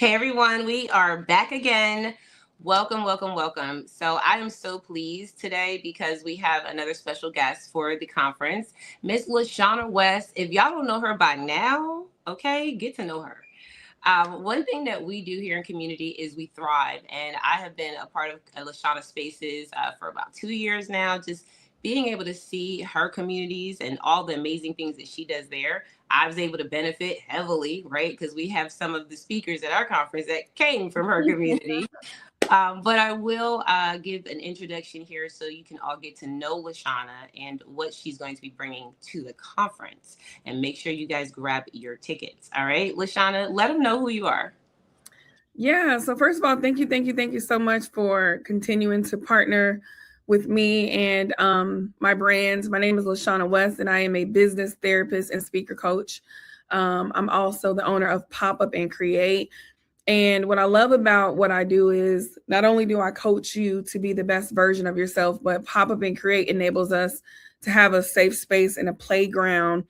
Hey everyone, we are back again. Welcome, welcome, welcome. So I am so pleased today because we have another special guest for the conference, Miss Lashana West. If y'all don't know her by now, okay, get to know her. One thing that we do here in community is we thrive, and I have been a part of Lashana Spaces for about 2 years now. Just being able to see her communities and all the amazing things that she does there, I was able to benefit heavily, right? Because we have some of the speakers at our conference that came from her community. But I will give an introduction here so you can all get to know Lashana and what she's going to be bringing to the conference. And make sure you guys grab your tickets. All right, Lashana, let them know who you are. Yeah. So first of all, thank you so much for continuing to partner with me and my brands. My name is Lashana West, and I am a business therapist and speaker coach. I'm also the owner of Pop Up and Create. And what I love about what I do is not only do I coach you to be the best version of yourself, but Pop Up and Create enables us to have a safe space and a playground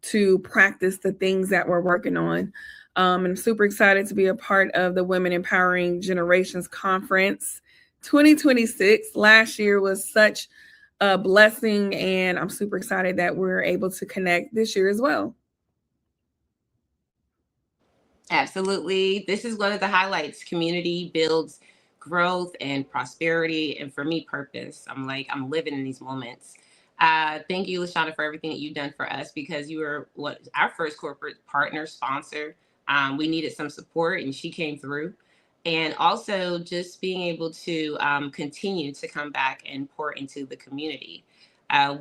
to practice the things that we're working on. And I'm super excited to be a part of the Women Empowering Generations Conference 2026. Last year was such a blessing, and I'm super excited that we're able to connect this year as well. Absolutely. This is one of the highlights. Community builds growth and prosperity. And for me, purpose. I'm living in these moments. Thank you, Lashana, for everything that you've done for us because you were our first corporate partner sponsor. We needed some support and she came through. And also just being able to continue to come back and pour into the community.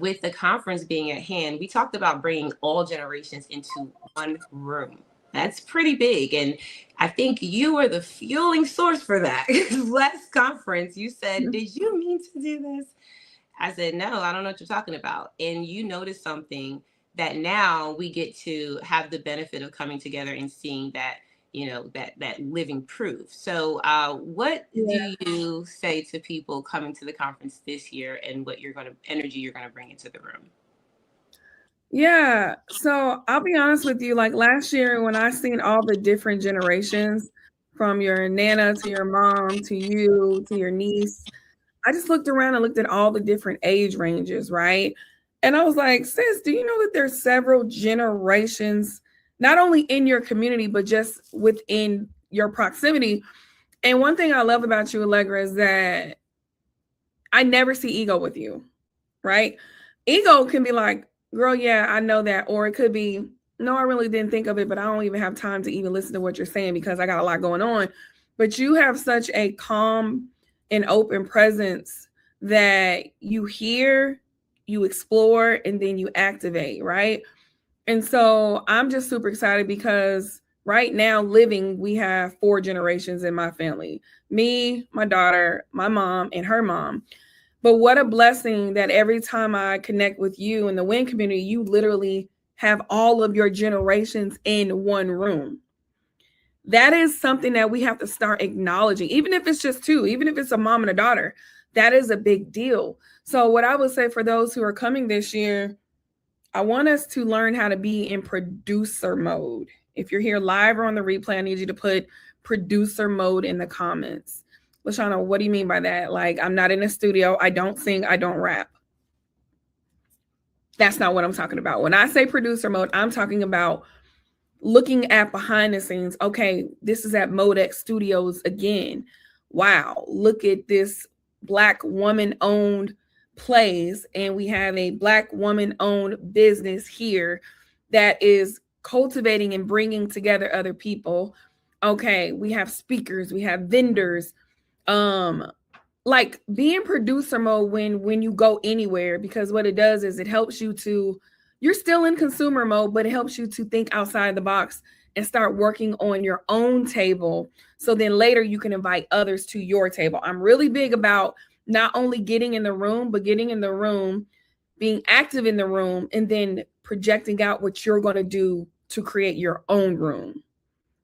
With the conference being at hand, we talked about bringing all generations into one room. That's pretty big. And I think you were the fueling source for that. Last conference, you said, "Did you mean to do this?" I said, "No, I don't know what you're talking about." And you noticed something that now we get to have the benefit of coming together and seeing that, that living proof. So, what Yeah. do you say to people coming to the conference this year and what energy you're going to bring into the room? Yeah. So I'll be honest with you. Like last year, when I seen all the different generations from your nana to your mom to you to your niece, I just looked around and looked at all the different age ranges, right? And I was like, sis, do you know that there's several generations, not only in your community, but just within your proximity? And one thing I love about you, Allegra, is that I never see ego with you, right? Ego can be like, girl, yeah, I know that. Or it could be, no, I really didn't think of it, but I don't even have time to even listen to what you're saying because I got a lot going on. But you have such a calm and open presence that you hear, you explore, and then you activate, right? And so I'm just super excited because right now, living, we have 4 generations in my family: me, my daughter, my mom, and her mom. But what a blessing that every time I connect with you in the WIN community, you literally have all of your generations in one room. That is something that we have to start acknowledging, even if it's just two, even if it's a mom and a daughter. That is a big deal. So, what I would say for those who are coming this year, I want us to learn how to be in producer mode. If you're here live or on the replay, I need you to put producer mode in the comments. Lashana, what do you mean by that? Like, I'm not in a studio. I don't sing. I don't rap. That's not what I'm talking about. When I say producer mode, I'm talking about looking at behind the scenes. Okay, this is at Modex Studios again. Wow, look at this Black woman owned plays, and we have a Black woman owned business here that is cultivating and bringing together other people. Okay, we have speakers, we have vendors. Um, like be in producer mode when you go anywhere, because what it does is it helps you to, you're still in consumer mode, but it helps you to think outside the box and start working on your own table, so then later you can invite others to your table. I'm really big about not only getting in the room, but getting in the room, being active in the room, and then projecting out what you're going to do to create your own room.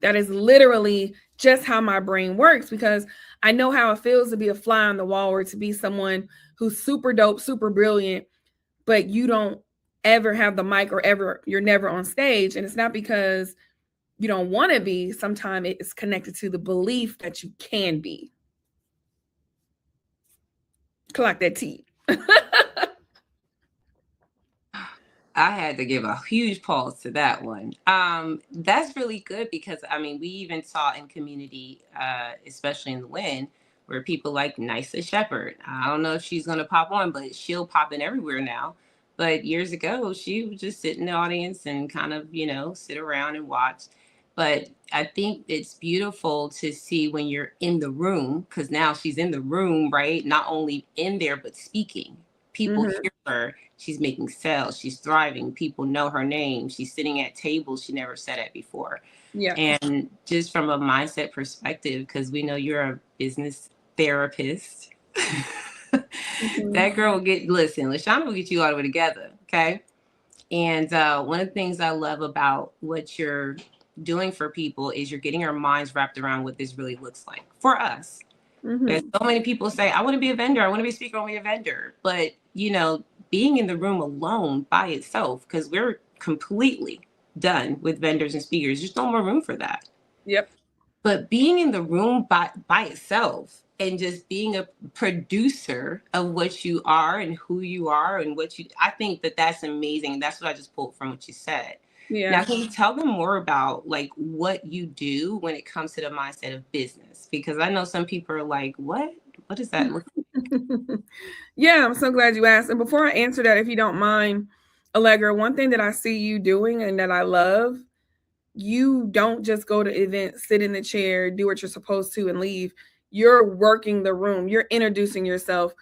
That is literally just how my brain works, because I know how it feels to be a fly on the wall or to be someone who's super dope, super brilliant, but you don't ever have the mic or ever, you're never on stage. And it's not because you don't want to be, sometimes it's connected to the belief that you can be. Collect that tea. I had to give a huge pause to that one. That's really good because I mean, we even saw in community, especially in the Win, where people like Nysa Shepherd. I don't know if she's gonna pop on, but she'll pop in everywhere now. But years ago, she would just sit in the audience and kind of, sit around and watch. But I think it's beautiful to see when you're in the room, because now she's in the room, right? Not only in there, but speaking. People Mm-hmm. hear her. She's making sales. She's thriving. People know her name. She's sitting at tables she never sat at before. Yeah. And just from a mindset perspective, because we know you're a business therapist, Mm-hmm. that girl will listen, Lashana will get you all the way together. Okay. And one of the things I love about what you're doing for people is you're getting our minds wrapped around what this really looks like for us. There's Mm-hmm. so many people say, I want to be a vendor. I want to be a speaker. I want to be a vendor. But, being in the room alone by itself, because we're completely done with vendors and speakers. There's no more room for that. Yep. But being in the room by itself and just being a producer of what you are and who you are and I think that that's amazing. That's what I just pulled from what you said. Yeah. Now, can you tell them more about like what you do when it comes to the mindset of business? Because I know some people are like, what? What does that look Yeah, I'm so glad you asked. And before I answer that, if you don't mind, Allegra, one thing that I see you doing and that I love, you don't just go to events, sit in the chair, do what you're supposed to, and leave. You're working the room, you're introducing yourself,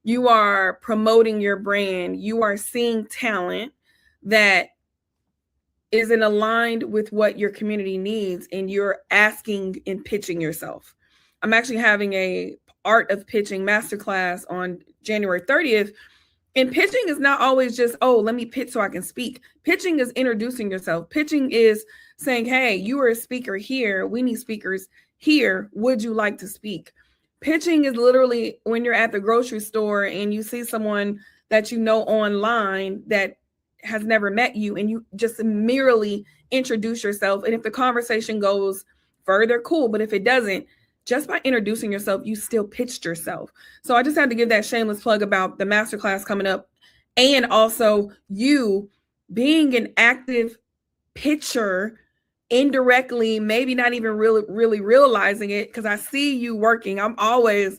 you are promoting your brand, you are seeing talent that isn't aligned with what your community needs, and you're asking and pitching yourself. I'm actually having a art of pitching masterclass on January 30th. And pitching is not always just, oh, let me pitch so I can speak. Pitching is introducing yourself. Pitching is saying, hey, you are a speaker here. We need speakers here. Would you like to speak? Pitching is literally when you're at the grocery store and you see someone that you know online that has never met you, and you just merely introduce yourself. And if the conversation goes further, cool. But if it doesn't, just by introducing yourself, you still pitched yourself. So I just had to give that shameless plug about the masterclass coming up, and also you being an active pitcher indirectly, maybe not even really realizing it, because I see you working. I'm always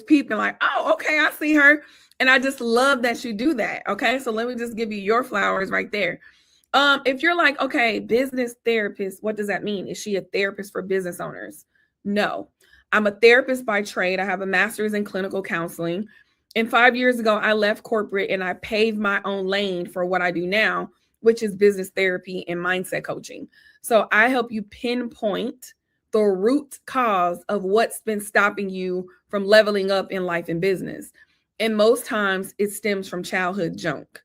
peeping like, oh, okay, I see her. And I just love that you do that. Okay. So let me just give you your flowers right there. If you're like, okay, business therapist, what does that mean? Is she a therapist for business owners? No, I'm a therapist by trade. I have a master's in clinical counseling. And 5 years ago, I left corporate and I paved my own lane for what I do now, which is business therapy and mindset coaching. So I help you pinpoint the root cause of what's been stopping you from leveling up in life and business. And most times it stems from childhood junk,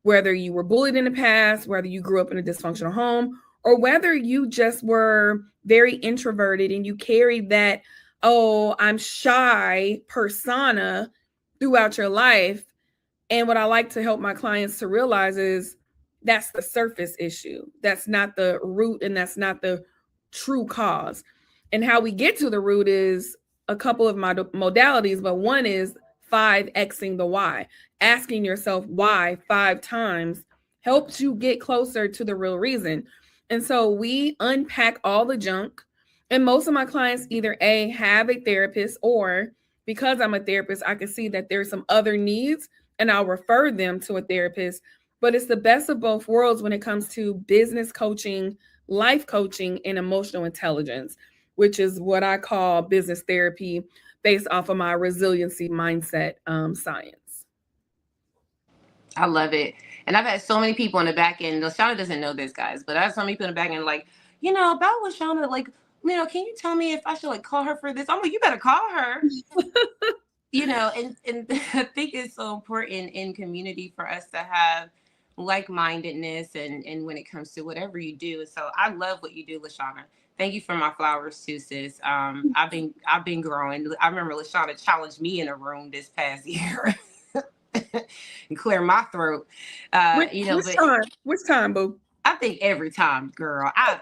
whether you were bullied in the past, whether you grew up in a dysfunctional home, or whether you just were very introverted and you carried that, oh, I'm shy persona throughout your life. And what I like to help my clients to realize is that's the surface issue. That's not the root, and that's not the true cause. And how we get to the root is a couple of my modalities, but one is 5Xing the why. Asking yourself why 5 times helps you get closer to the real reason. And so we unpack all the junk. And most of my clients either A, have a therapist, or because I'm a therapist, I can see that there's some other needs and I'll refer them to a therapist. But it's the best of both worlds when it comes to business coaching, life coaching, and emotional intelligence, which is what I call business therapy based off of my resiliency mindset science. I love it. And I've had so many people in the back end. Lashana doesn't know this, guys, but I have so many people in the back end like, about Lashana, like, can you tell me if I should like call her for this? I'm like, you better call her. And I think it's so important in community for us to have like-mindedness and when it comes to whatever you do. So I love what you do, Lashana. Thank you for my flowers too, sis. I've been growing. I remember Lashana challenged me in a room this past year. And clear my throat. Which time, boo? I think every time, girl, I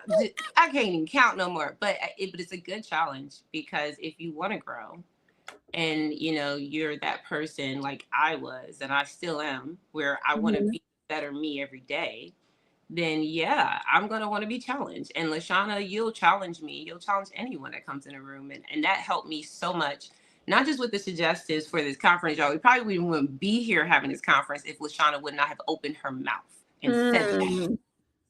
can't even count no more. But it's a good challenge because if you want to grow, and you're that person like I was, and I still am, where I want to Mhm. be better me every day, then yeah, I'm going to want to be challenged. And Lashana, you'll challenge me. You'll challenge anyone that comes in a room. And that helped me so much, not just with the suggestions for this conference, y'all. We probably wouldn't be here having this conference if Lashana would not have opened her mouth and said that. Mm.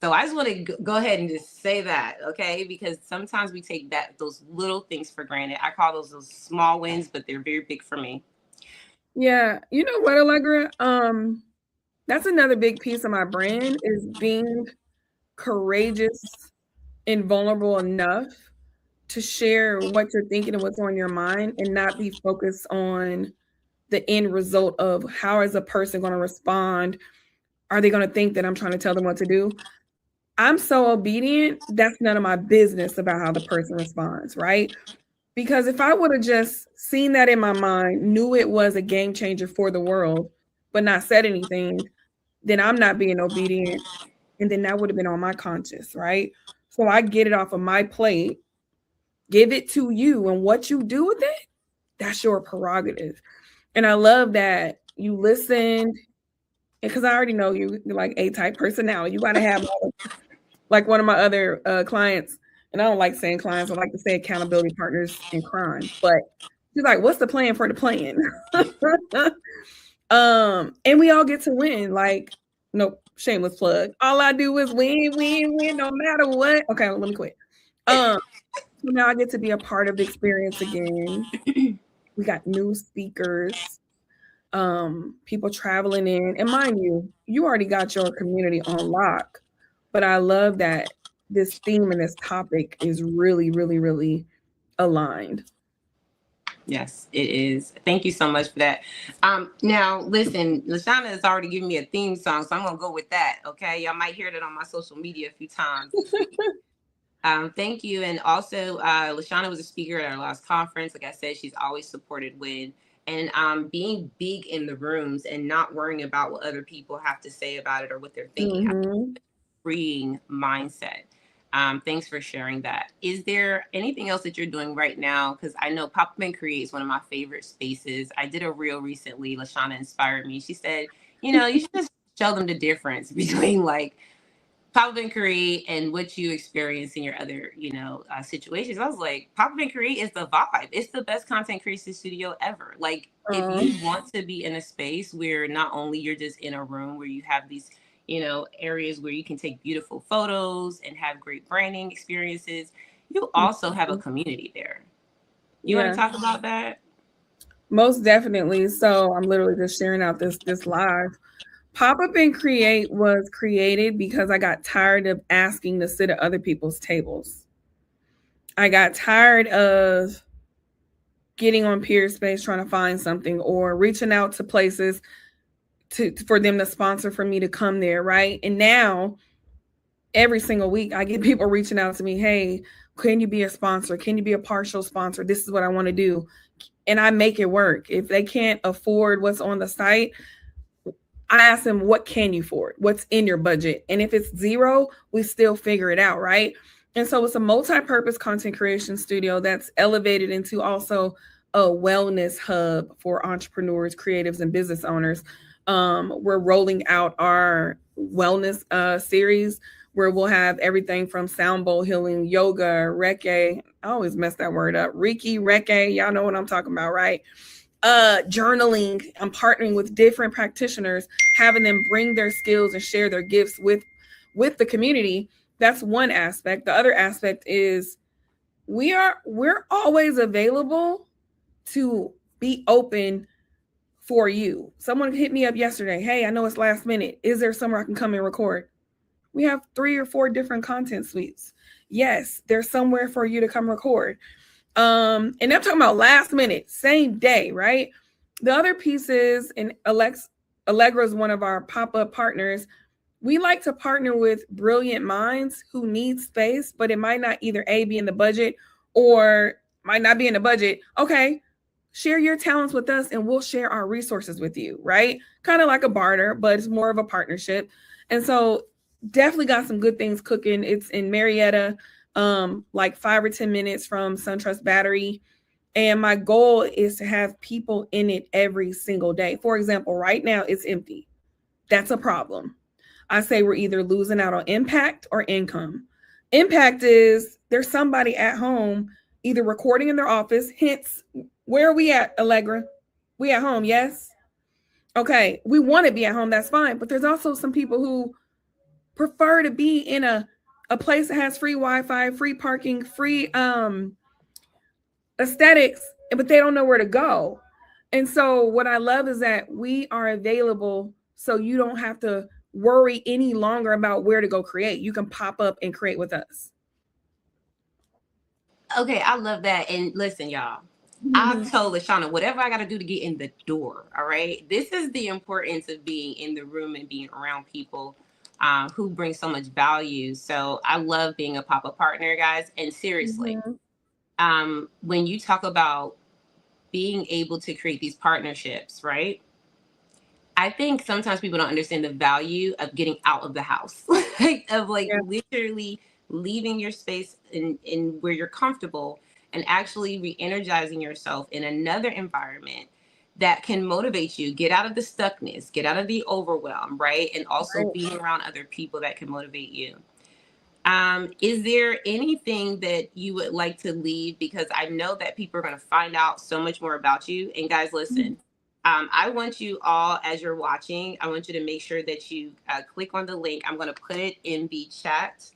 So I just want to go ahead and just say that, okay? Because sometimes we take those little things for granted. I call those small wins, but they're very big for me. Yeah, you know what, Allegra? That's another big piece of my brand is being courageous and vulnerable enough to share what you're thinking and what's on your mind and not be focused on the end result of how is a person going to respond. Are they going to think that I'm trying to tell them what to do? I'm so obedient, that's none of my business about how the person responds, right? Because if I would have just seen that in my mind, knew it was a game changer for the world, but not said anything, then I'm not being obedient. And then that would have been on my conscience, right? So I get it off of my plate, give it to you, and what you do with it, that's your prerogative. And I love that you listened because I already know you're like A-type personality. You got to have like one of my other clients, and I don't like saying clients, I like to say accountability partners in crime. But she's like, what's the plan for the plan? And we all get to win. Like, nope, shameless plug. All I do is win, win, win, no matter what. Okay, well, let me quit. So now I get to be a part of the experience again. We got new speakers, people traveling in. And mind you, you already got your community on lock. But I love that this theme and this topic is really, really, really aligned. Yes, it is. Thank you so much for that. Now listen, Lashana has already given me a theme song, so I'm gonna go with that. Okay, y'all might hear that on my social media a few times this week. Thank you. And also, Lashana was a speaker at our last conference. Like I said, she's always supported Win. And being big in the rooms and not worrying about what other people have to say about it or what they're thinking. Mm-hmm. Freeing mindset. Thanks for sharing that. Is there anything else that you're doing right now? Because I know Pop Up and Create is one of my favorite spaces. I did a reel recently. Lashana inspired me. She said, you should just show them the difference between like Pop Up and Create and what you experience in your other, situations. I was like, Pop Up and Create is the vibe. It's the best content creation studio ever. Like, if you want to be in a space where not only you're just in a room where you have these, areas where you can take beautiful photos and have great branding experiences, you also have a community there. You want Yeah, to talk about that? most definitely. So I'm literally just sharing out this live. Pop Up and Create was created because I got tired of asking to sit at other people's tables. I got tired of getting on Peerspace trying to find something or reaching out to places for them to sponsor for me to come there, right? And now every single week I get people reaching out to me, hey, can you be a sponsor? Can you be a partial sponsor? This is what I want to do. And I make it work. If they can't afford what's on the site, I ask them, what can you afford? What's in your budget? And if it's zero, we still figure it out, right? And so it's a multi-purpose content creation studio that's elevated into also a wellness hub for entrepreneurs, creatives, and business owners. We're rolling out our wellness series where we'll have everything from sound bowl healing, yoga, Reiki. I always mess that word up. Reiki, Reiki. Y'all know what I'm talking about, right? Journaling. I'm partnering with different practitioners, having them bring their skills and share their gifts with the community. That's one aspect. The other aspect is we're always available to be open for you. Someone hit me up yesterday. Hey, I know it's last minute. Is there somewhere I can come and record? We have 3 or 4 different content suites. Yes, there's somewhere for you to come record. And I'm talking about last minute, same day, right? The other piece is, and Allegra is one of our pop-up partners. We like to partner with brilliant minds who need space, but it might not either A, be in the budget or might not be in the budget. Okay, share your talents with us and we'll share our resources with you, right? Kind of like a barter, but it's more of a partnership. And so definitely got some good things cooking. It's in Marietta, like 5 or 10 minutes from SunTrust Battery. And my goal is to have people in it every single day. For example, right now it's empty. That's a problem. I say we're either losing out on impact or income. Impact is there's somebody at home either recording in their office, hence, where are we at, Allegra? We at home, yes? Okay, we want to be at home, that's fine. But there's also some people who prefer to be in a place that has free Wi-Fi, free parking, free aesthetics, but they don't know where to go. And so what I love is that we are available so you don't have to worry any longer about where to go create. You can pop up and create with us. Okay, I love that. And listen, y'all, I've told Lashana whatever I got to do to get in the door. All right. This is the importance of being in the room and being around people who bring so much value. So I love being a pop up partner, guys. And seriously, Mm-hmm. when you talk about being able to create these partnerships, right? I think sometimes people don't understand the value of getting out of the house, like Yeah, literally leaving your space in where you're comfortable and actually re-energizing yourself in another environment that can motivate you, get out of the stuckness, get out of the overwhelm, right? And also right. being around other people that can motivate you. Is there anything that you would like to leave? Because I know that people are going to find out so much more about you. And guys, listen, I want you all, as you're watching, I want you to make sure that you click on the link. I'm going to put it in the chat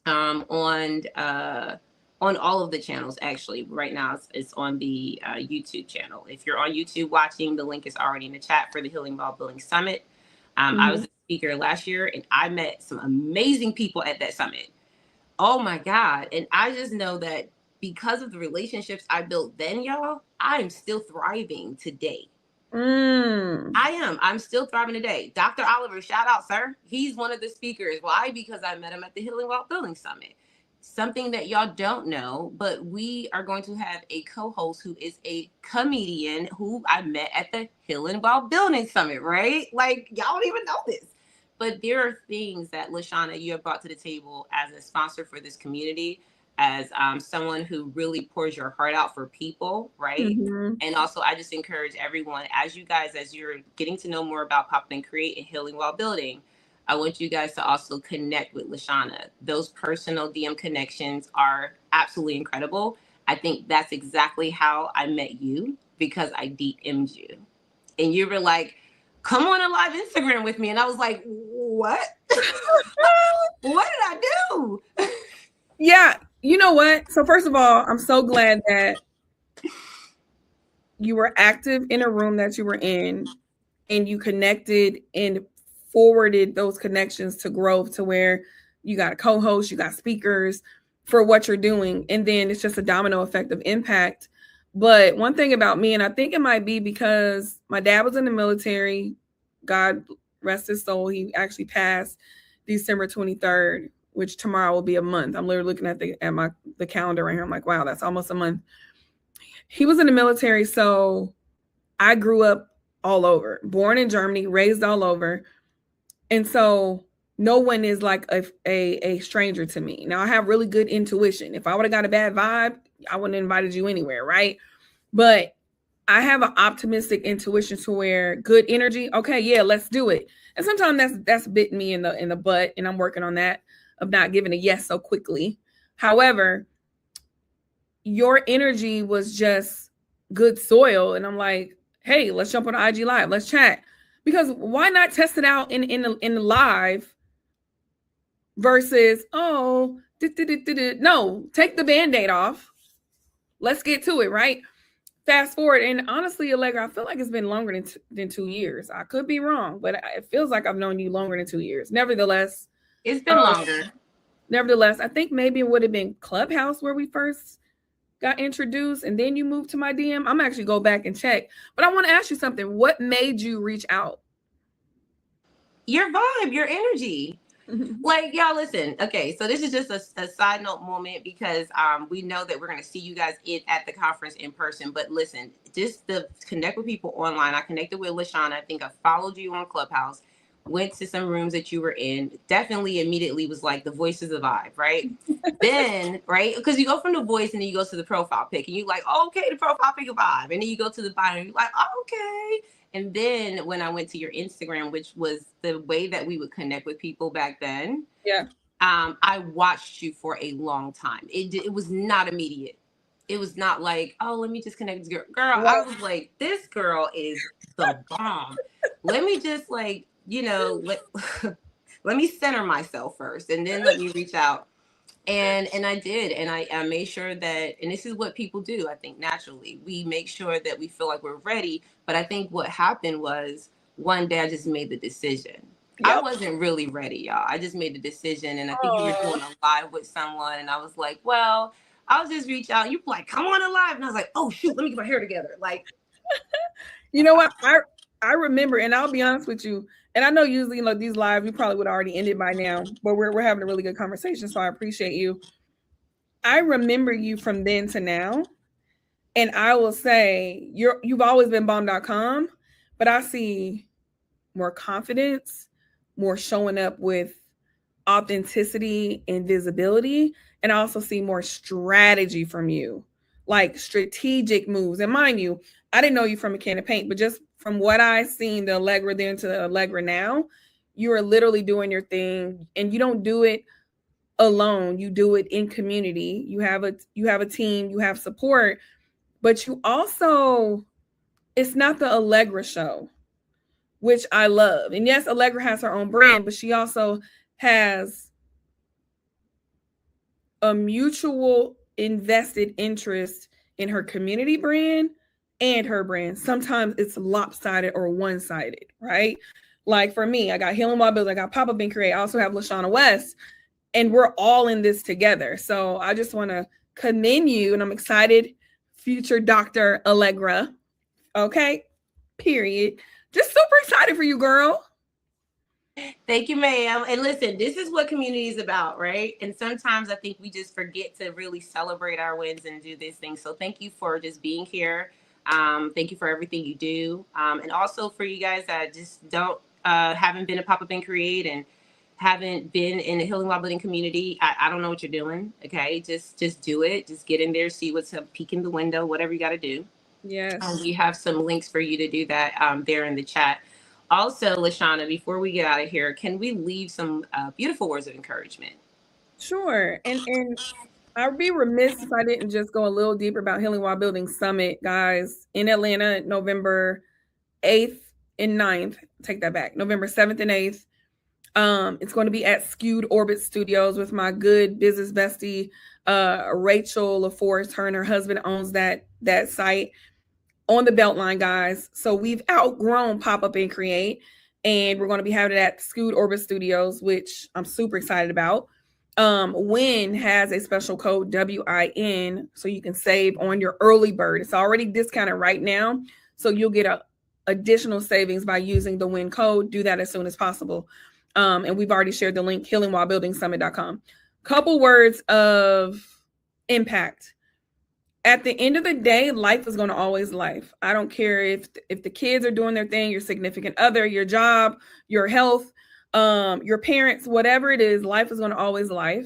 um, on uh, on all of the channels. Actually, right now it's on the YouTube channel. If you're on YouTube watching, the link is already in the chat for the Healing While Building Summit. I Mm-hmm. was a speaker last year, and I met some amazing people at that summit. Oh my God. And I just know that because of the relationships I built then, y'all, I am still thriving today. Mm. I am. I'm still thriving today. Dr. Oliver, shout out, sir. He's one of the speakers. Why? Because I met him at the Healing Wealth Building Summit. Something that y'all don't know, but we are going to have a co-host who is a comedian who I met at the Healing Wealth Building Summit, right? Like, y'all don't even know this. But there are things that Lashana, you have brought to the table as a sponsor for this community, as someone who really pours your heart out for people, right? Mm-hmm. And also, I just encourage everyone, as you guys, as you're getting to know more about Pop and Create and Healing While Building, I want you guys to also connect with Lashana. Those personal DM connections are absolutely incredible. I think that's exactly how I met you because I DM'd you. And you were like, come on a live Instagram with me. And I was like, what? What did I do? Yeah, you know what? So first of all, I'm so glad that you were active in a room that you were in and you connected and forwarded those connections to growth to where you got a co-host, you got speakers for what you're doing. And then it's just a domino effect of impact. But one thing about me, and I think it might be because my dad was in the military, God rest his soul, he actually passed December 23rd, which tomorrow will be a month. I'm literally looking at the calendar right here. I'm like, wow, that's almost a month. He was in the military, so I grew up all over, born in Germany, raised all over. And so no one is like a stranger to me. Now I have really good intuition. If I would have got a bad vibe, I wouldn't have invited you anywhere, right? But I have an optimistic intuition to where good energy, okay, yeah, let's do it. And sometimes that's bitten me in the butt, and I'm working on that of not giving a yes so quickly. However, your energy was just good soil. And I'm like, hey, let's jump on IG Live. Let's chat. Because why not test it out in the live versus, oh, no, take the band-aid off. Let's get to it, right? Fast forward. And honestly, Allegra, I feel like it's been longer than 2 years. I could be wrong, but it feels like I've known you longer than 2 years. It's been Um, longer. nevertheless, I think maybe it would have been Clubhouse where we first got introduced and then you moved to my DM. I'm actually go back and check. But I want to ask you something. What made you reach out? Your vibe, your energy. Like, y'all, listen. Okay, so this is just a side note moment because we know that we're going to see you guys at the conference in person. But listen, just to connect with people online. I connected with Lashana. I think I followed you on Clubhouse. went to some rooms that you were in, definitely immediately was like the voice is the vibe, right? Then, right, because you go from the voice and then you go to the profile pic and you like, oh, okay, the profile pic a vibe. And then you go to the bio and you're like, oh, okay. And then when I went to your Instagram, which was the way that we would connect with people back then, Yeah. I watched you for a long time. It was not immediate. It was not like, oh, let me just connect with this girl. Girl, I was like, this girl is the bomb. Let me just like, let me center myself first and then let me reach out. And I did. And I made sure that, and this is what people do, I think, naturally. We make sure that we feel like we're ready. But I think what happened was one day I just made the decision. I Yep. wasn't really ready, y'all. I just made the decision. And I think you were Oh. doing a live with someone. And I was like, well, I'll just reach out. You like, come on a live. And I was like, oh, shoot, let me get my hair together. Like, You know what? I remember, and I'll be honest with you, and I know usually, these lives we probably would have already ended by now, but we're having a really good conversation, so I appreciate you. I remember you from then to now, and I will say you've always been bomb.com, but I see more confidence, more showing up with authenticity and visibility, and I also see more strategy from you, like strategic moves. And mind you, I didn't know you from a can of paint, but just from what I seen, the Allegra then to the Allegra now, you are literally doing your thing, and you don't do it alone. You do it in community. You have a team, you have support, but you also, it's not the Allegra show, which I love. And yes, Allegra has her own brand, but she also has a mutual invested interest in her community brand and her brand. Sometimes it's lopsided or one-sided, right? Like for me, I got Healing While Building, I got Pop Up and Create, I also have Lashana West, and we're all in this together. So I just want to commend you, and I'm excited, future Dr. Allegra. Okay, period. Just super excited for you, girl. thank you, ma'am. And listen, this is what community is about, right? And sometimes I think we just forget to really celebrate our wins and do these things. So thank you for just being here. Thank you for everything you do. And also for you guys that just haven't been a Pop Up and Create and haven't been in the Healing While Building community. I don't know what you're doing. Okay. Just do it. Just get in there, see what's up, peek in the window, whatever you got to do. Yes. We have some links for you to do that there in the chat. Also, Lashana, before we get out of here, can we leave some beautiful words of encouragement? Sure. And I'd be remiss if I didn't just go a little deeper about Healing While Building Summit, guys, in Atlanta, November 8th and 9th. Take that back. November 7th and 8th. It's going to be at Skewed Orbit Studios with my good business bestie, Rachel LaForce. Her and her husband owns that site on the Beltline, guys. So we've outgrown Pop Up and Create, and we're going to be having it at Skewed Orbit Studios, which I'm super excited about. Win has a special code WIN, so you can save on your early bird. It's already discounted right now, so you'll get a additional savings by using the Win code. Do that as soon as possible. And we've already shared the link, healingwhilebuildingsummit.com. Couple words of impact. At the end of the day, life is going to always life. I don't care if the kids are doing their thing, your significant other, your job, your health, your parents, whatever it is, life is going to always life.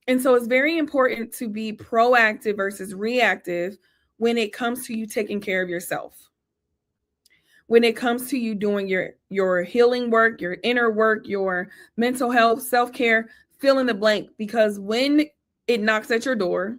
And so it's very important to be proactive versus reactive when it comes to you taking care of yourself. When it comes to you doing your healing work, your inner work, your mental health, self-care, fill in the blank, because when it knocks at your door,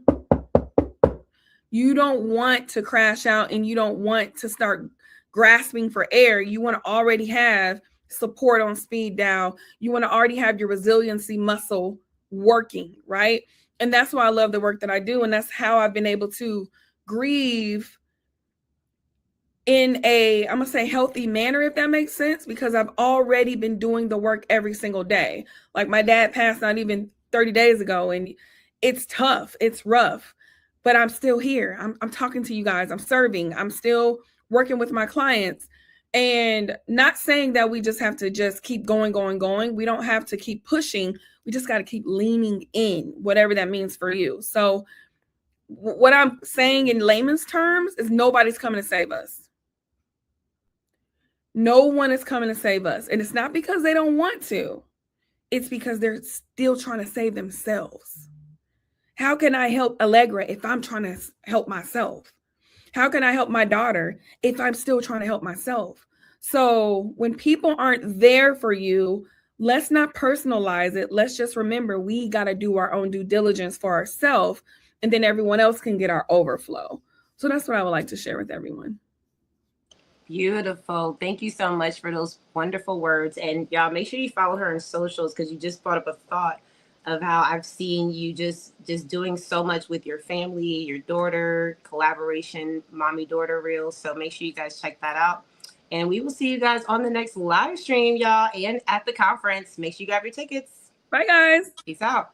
you don't want to crash out and you don't want to start grasping for air. You want to already have support on speed dial. You want to already have your resiliency muscle working, right? And that's why I love the work that I do. And that's how I've been able to grieve in a, I'm going to say, healthy manner, if that makes sense, because I've already been doing the work every single day. Like my dad passed not even 30 days ago, and it's tough. It's rough, but I'm still here. I'm talking to you guys. I'm serving. I'm still working with my clients, and not saying that we just have to just keep going. We don't have to keep pushing. We just got to keep leaning in, whatever that means for you. So what I'm saying in layman's terms is nobody's coming to save us. No one is coming to save us. And it's not because they don't want to, it's because they're still trying to save themselves. How can I help Allegra if I'm trying to help myself? How can I help my daughter if I'm still trying to help myself? So when people aren't there for you, let's not personalize it. Let's just remember we got to do our own due diligence for ourselves, and then everyone else can get our overflow. So that's what I would like to share with everyone. Beautiful. Thank you so much for those wonderful words. And y'all make sure you follow her on socials, because you just brought up a thought of how I've seen you just doing so much with your family, your daughter, collaboration, mommy daughter reels. So make sure you guys check that out. And we will see you guys on the next live stream, y'all, and at the conference. Make sure you grab your tickets. Bye, guys. Peace out.